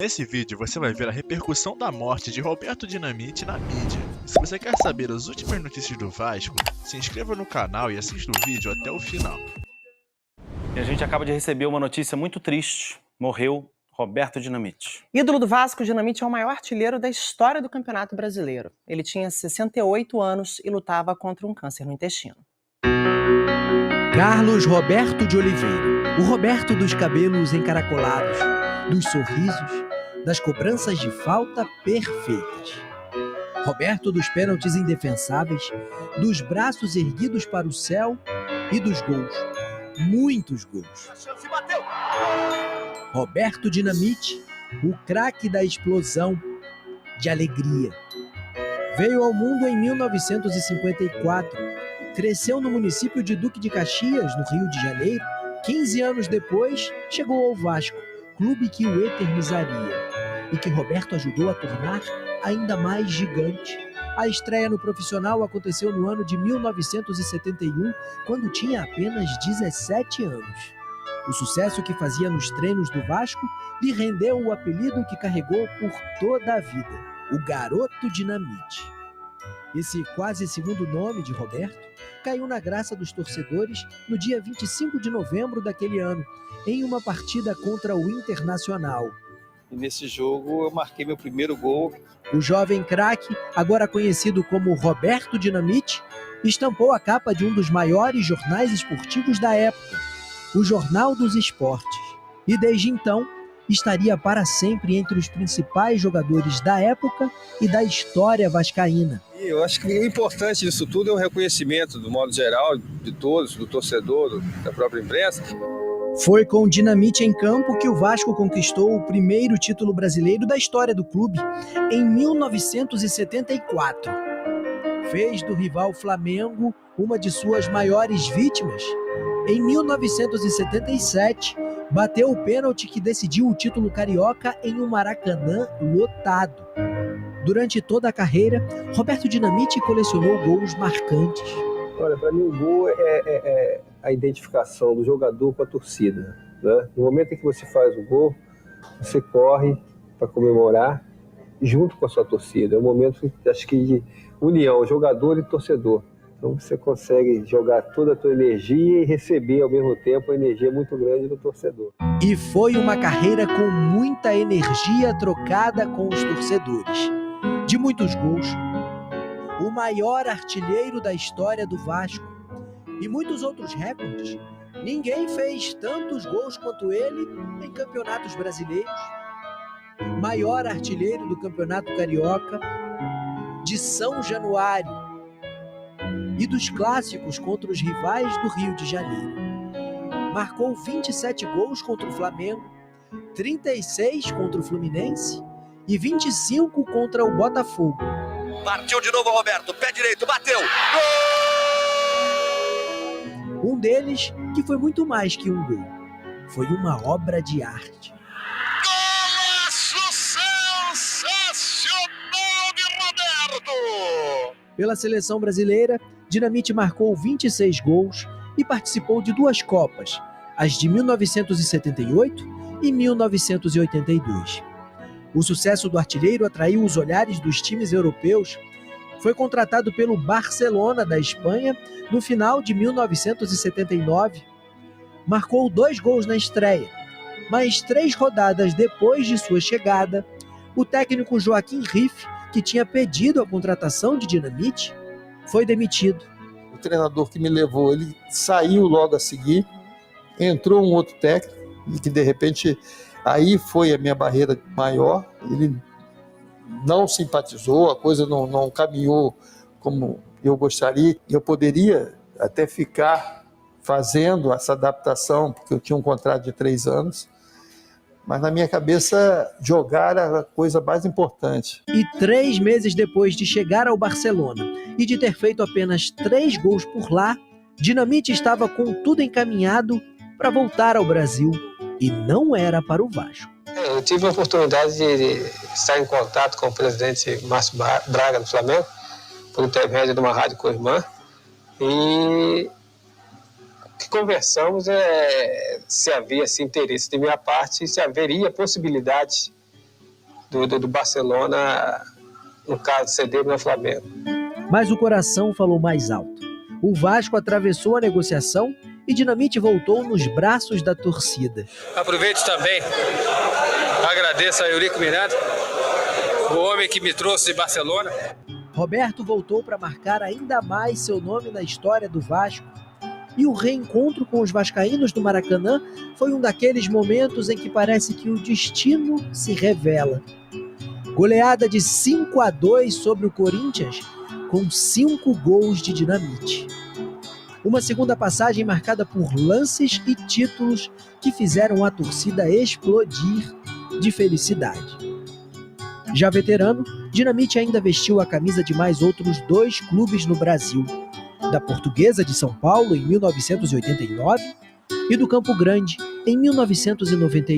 Nesse vídeo você vai ver a repercussão da morte de Roberto Dinamite na mídia. Se você quer saber as últimas notícias do Vasco, se inscreva no canal e assista o vídeo até o final. E a gente acaba de receber uma notícia muito triste. Morreu Roberto Dinamite. Ídolo do Vasco, Dinamite é o maior artilheiro da história do Campeonato Brasileiro. Ele tinha 68 anos e lutava contra um câncer no intestino. Carlos Roberto de Oliveira, o Roberto dos cabelos encaracolados, dos sorrisos, das cobranças de falta perfeitas. Roberto dos pênaltis indefensáveis, dos braços erguidos para o céu e dos gols. Muitos gols. Roberto Dinamite, o craque da explosão, de alegria. Veio ao mundo em 1954, cresceu no município de Duque de Caxias, no Rio de Janeiro. 15 anos depois, chegou ao Vasco, clube que o eternizaria e que Roberto ajudou a tornar ainda mais gigante. A estreia no profissional aconteceu no ano de 1971, quando tinha apenas 17 anos. O sucesso que fazia nos treinos do Vasco lhe rendeu o apelido que carregou por toda a vida, o Garoto Dinamite. Esse quase segundo nome de Roberto caiu na graça dos torcedores no dia 25 de novembro daquele ano, em uma partida contra o Internacional. E nesse jogo eu marquei meu primeiro gol. O jovem craque, agora conhecido como Roberto Dinamite, estampou a capa de um dos maiores jornais esportivos da época, o Jornal dos Esportes. E desde então, estaria para sempre entre os principais jogadores da época e da história vascaína. E eu acho que o importante disso tudo é o reconhecimento, do modo geral, de todos, do torcedor, da própria imprensa. Foi com Dinamite em campo que o Vasco conquistou o primeiro título brasileiro da história do clube, em 1974. Fez do rival Flamengo uma de suas maiores vítimas. Em 1977, bateu o pênalti que decidiu o título carioca em um Maracanã lotado. Durante toda a carreira, Roberto Dinamite colecionou gols marcantes. Olha, para mim o gol é a identificação do jogador com a torcida, né? No momento em que você faz o gol, você corre para comemorar junto com a sua torcida. É um momento, acho que, de união, jogador e torcedor. Então você consegue jogar toda a tua energia e receber ao mesmo tempo a energia muito grande do torcedor. E foi uma carreira com muita energia trocada com os torcedores. De muitos gols, o maior artilheiro da história do Vasco e muitos outros recordes. Ninguém fez tantos gols quanto ele em campeonatos brasileiros. Maior artilheiro do Campeonato Carioca, de São Januário e dos clássicos contra os rivais do Rio de Janeiro. Marcou 27 gols contra o Flamengo, 36 contra o Fluminense e 25 contra o Botafogo. Partiu de novo Roberto, pé direito, bateu! Gol! Um deles que foi muito mais que um gol. Foi uma obra de arte. Golaço sensacional de Roberto! Pela seleção brasileira, Dinamite marcou 26 gols e participou de duas Copas, as de 1978 e 1982. O sucesso do artilheiro atraiu os olhares dos times europeus. Foi contratado pelo Barcelona da Espanha no final de 1979. Marcou 2 gols na estreia, mas 3 rodadas depois de sua chegada, o técnico Joaquim Riffe, que tinha pedido a contratação de Dinamite, foi demitido. O treinador que me levou, ele saiu logo a seguir, entrou um outro técnico, e que de repente aí foi a minha barreira maior. Ele não simpatizou, a coisa não caminhou como eu gostaria. Eu poderia até ficar fazendo essa adaptação, porque eu tinha um contrato de 3 anos, mas na minha cabeça jogar era a coisa mais importante. E 3 meses depois de chegar ao Barcelona e de ter feito apenas 3 gols por lá, Dinamite estava com tudo encaminhado para voltar ao Brasil, e não era para o Vasco. Eu tive a oportunidade de estar em contato com o presidente Márcio Braga do Flamengo, por intermédio de uma rádio co-irmã, e que conversamos se havia esse interesse de minha parte, se haveria possibilidade do Barcelona, no caso, ceder no Flamengo. Mas o coração falou mais alto. O Vasco atravessou a negociação e Dinamite voltou nos braços da torcida. Aproveito também, agradeço a Eurico Miranda, o homem que me trouxe de Barcelona. Roberto voltou para marcar ainda mais seu nome na história do Vasco. E o reencontro com os vascaínos do Maracanã foi um daqueles momentos em que parece que o destino se revela. Goleada de 5-2 sobre o Corinthians, com 5 gols de Dinamite. Uma segunda passagem marcada por lances e títulos que fizeram a torcida explodir de felicidade. Já veterano, Dinamite ainda vestiu a camisa de mais outros 2 clubes no Brasil, da Portuguesa de São Paulo em 1989 e do Campo Grande em 1991.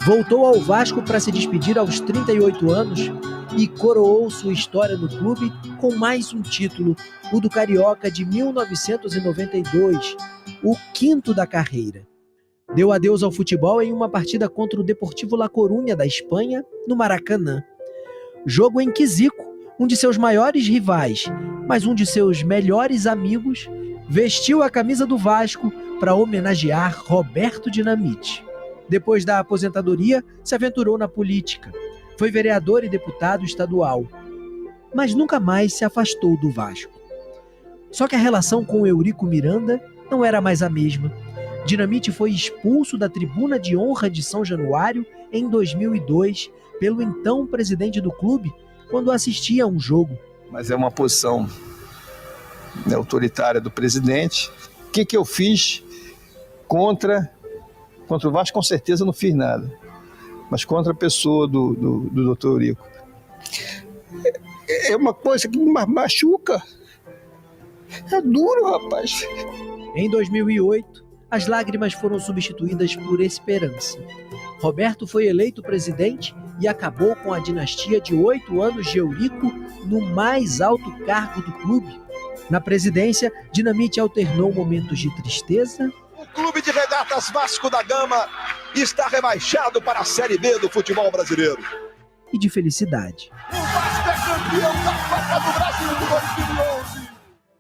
Voltou ao Vasco para se despedir aos 38 anos e coroou sua história no clube com mais um título, o do Carioca de 1992, o 5º da carreira. Deu adeus ao futebol em uma partida contra o Deportivo La Coruña da Espanha, no Maracanã. Jogo em que Zico, um de seus maiores rivais, mas um de seus melhores amigos, vestiu a camisa do Vasco para homenagear Roberto Dinamite. Depois da aposentadoria, se aventurou na política. Foi vereador e deputado estadual, mas nunca mais se afastou do Vasco. Só que a relação com Eurico Miranda não era mais a mesma. Dinamite foi expulso da tribuna de honra de São Januário em 2002 pelo então presidente do clube quando assistia a um jogo. Mas é uma posição autoritária do presidente. O que eu fiz contra o Vasco? Com certeza não fiz nada. Mas contra a pessoa do Dr. Eurico. É uma coisa que me machuca. É duro, rapaz. Em 2008, as lágrimas foram substituídas por esperança. Roberto foi eleito presidente e acabou com a dinastia de 8 anos de Eurico no mais alto cargo do clube. Na presidência, Dinamite alternou momentos de tristeza. O Clube de Regatas Vasco da Gama está rebaixado para a Série B do futebol brasileiro. E de felicidade. O Vasco é campeão da Copa do Brasil de 2011.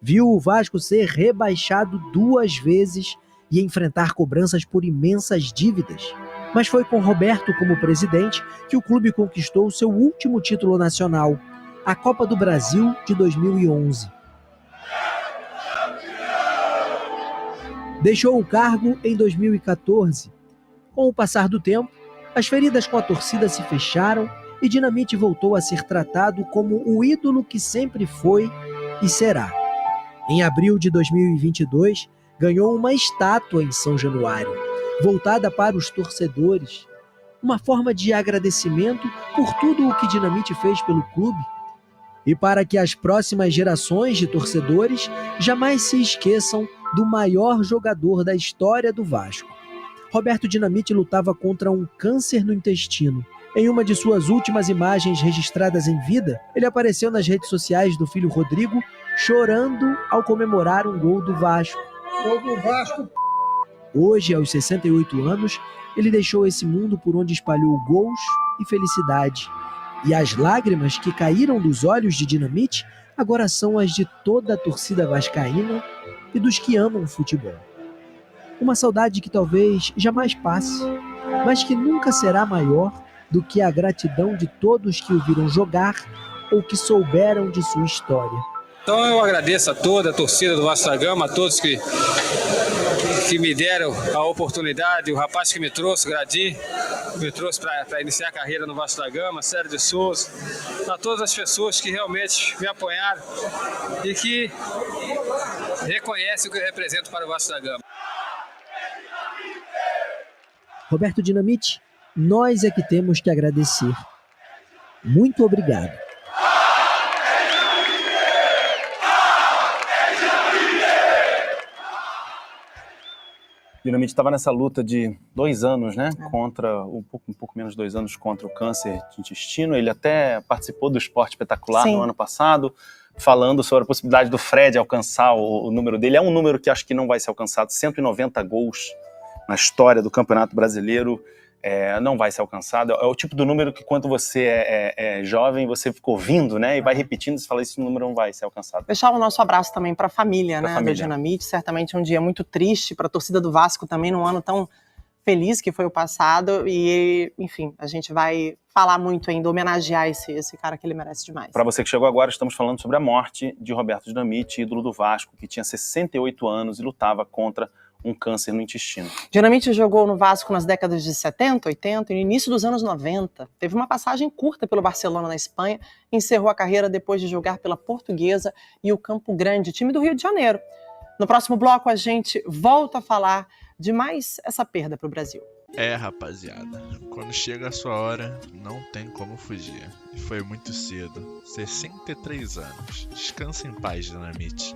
Viu o Vasco ser rebaixado 2 vezes e enfrentar cobranças por imensas dívidas. Mas foi com Roberto como presidente que o clube conquistou seu último título nacional, a Copa do Brasil de 2011. Deixou o cargo em 2014. Com o passar do tempo, as feridas com a torcida se fecharam e Dinamite voltou a ser tratado como o ídolo que sempre foi e será. Em abril de 2022, ganhou uma estátua em São Januário, voltada para os torcedores, uma forma de agradecimento por tudo o que Dinamite fez pelo clube e para que as próximas gerações de torcedores jamais se esqueçam do maior jogador da história do Vasco. Roberto Dinamite lutava contra um câncer no intestino. Em uma de suas últimas imagens registradas em vida, ele apareceu nas redes sociais do filho Rodrigo, chorando ao comemorar um gol do Vasco. Gol do Vasco. Hoje, aos 68 anos, ele deixou esse mundo por onde espalhou gols e felicidade. E as lágrimas que caíram dos olhos de Dinamite agora são as de toda a torcida vascaína e dos que amam o futebol. Uma saudade que talvez jamais passe, mas que nunca será maior do que a gratidão de todos que o viram jogar ou que souberam de sua história. Então eu agradeço a toda a torcida do Vasco da Gama, a todos que me deram a oportunidade, o rapaz que me trouxe, o Gradim, me trouxe para iniciar a carreira no Vasco da Gama, Sérgio de Souza, a todas as pessoas que realmente me apoiaram e que reconhecem o que eu represento para o Vasco da Gama. Roberto Dinamite, nós é que temos que agradecer. Muito obrigado. Dinamite estava nessa luta de 2 anos, né? Contra, um pouco menos de 2 anos contra o câncer de intestino. Ele até participou do Esporte Espetacular Sim. no ano passado, falando sobre a possibilidade do Fred alcançar o número dele. É um número que acho que não vai ser alcançado, 190 gols na história do Campeonato Brasileiro. não vai ser alcançado. É o tipo do número que quando você é jovem, você fica ouvindo, né? E vai repetindo, você fala, esse número não vai ser alcançado. Deixar o nosso abraço também para a família, Pra né, família. do Dinamite. Certamente um dia muito triste para a torcida do Vasco também, num ano tão feliz que foi o passado. E, enfim, a gente vai falar muito ainda, homenagear esse cara que ele merece demais. Para você que chegou agora, estamos falando sobre a morte de Roberto Dinamite, ídolo do Vasco, que tinha 68 anos e lutava contra um câncer no intestino. Dinamite jogou no Vasco nas décadas de 70, 80 e no início dos anos 90. Teve uma passagem curta pelo Barcelona na Espanha e encerrou a carreira depois de jogar pela Portuguesa e o Campo Grande, time do Rio de Janeiro. No próximo bloco a gente volta a falar de mais essa perda para o Brasil. Rapaziada, quando chega a sua hora, não tem como fugir. E foi muito cedo, 63 anos. Descansa em paz, Dinamite.